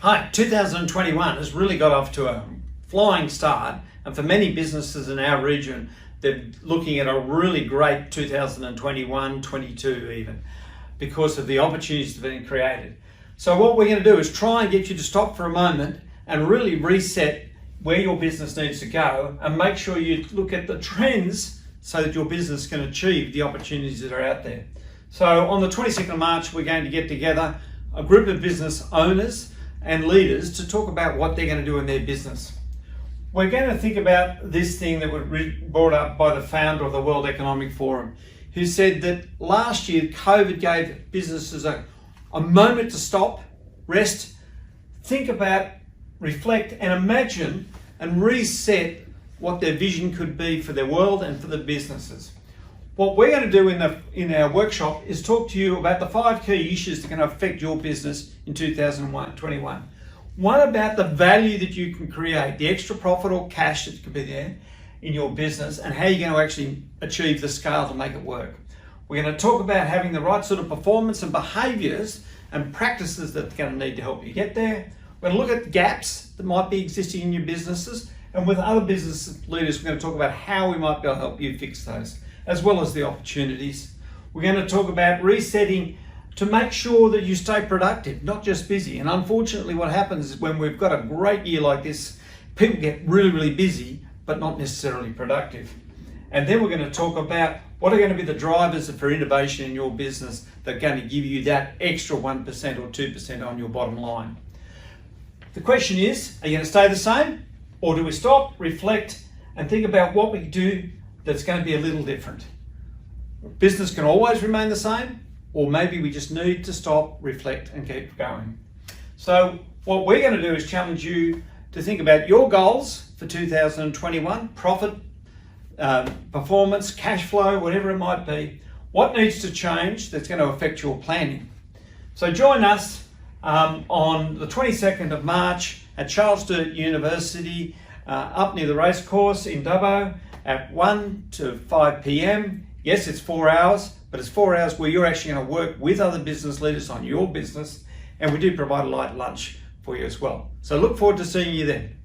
Hi, 2021 has really got off to a flying start, and for many businesses in our region, they're looking at a really great 2021-22 even, because of the opportunities that have been created. So what we're going to do is try and get you to stop for a moment and really reset where your business needs to go and make sure you look at the trends so that your business can achieve the opportunities that are out there. So on the 22nd of March, we're going to get together a group of business owners and leaders to talk about what they're going to do in their business. We're going to think about this thing that was brought up by the founder of the World Economic Forum, who said that last year COVID gave businesses a moment to stop, rest, think about, reflect and imagine and reset what their vision could be for their world and for the businesses. What we're going to do in our workshop is talk to you about the 5 key issues that are going to affect your business in 2021. One about the value that you can create, the extra profit or cash that could be there in your business, and how you're going to actually achieve the scale to make it work. We're going to talk about having the right sort of performance and behaviours and practices that are going to need to help you get there. We're going to look at gaps that might be existing in your businesses, and with other business leaders, we're going to talk about how we might be able to help you fix those, as well as the opportunities. We're going to talk about resetting to make sure that you stay productive, not just busy. And unfortunately, what happens is when we've got a great year like this, people get really, really busy, but not necessarily productive. And then we're going to talk about what are going to be the drivers for innovation in your business that are going to give you that extra 1% or 2% on your bottom line. The question is, are you going to stay the same? Or do we stop, reflect, and think about what we do that's going to be a little different? Business can always remain the same, or maybe we just need to stop, reflect, and keep going. So what we're going to do is challenge you to think about your goals for 2021, profit, performance, cash flow, whatever it might be. What needs to change that's going to affect your planning? So join us on the 22nd of March at Charles Sturt University, up near the racecourse in Dubbo at 1 to 5 p.m. Yes, it's 4 hours, but it's 4 hours where you're actually going to work with other business leaders on your business, and we do provide a light lunch for you as well. So look forward to seeing you then.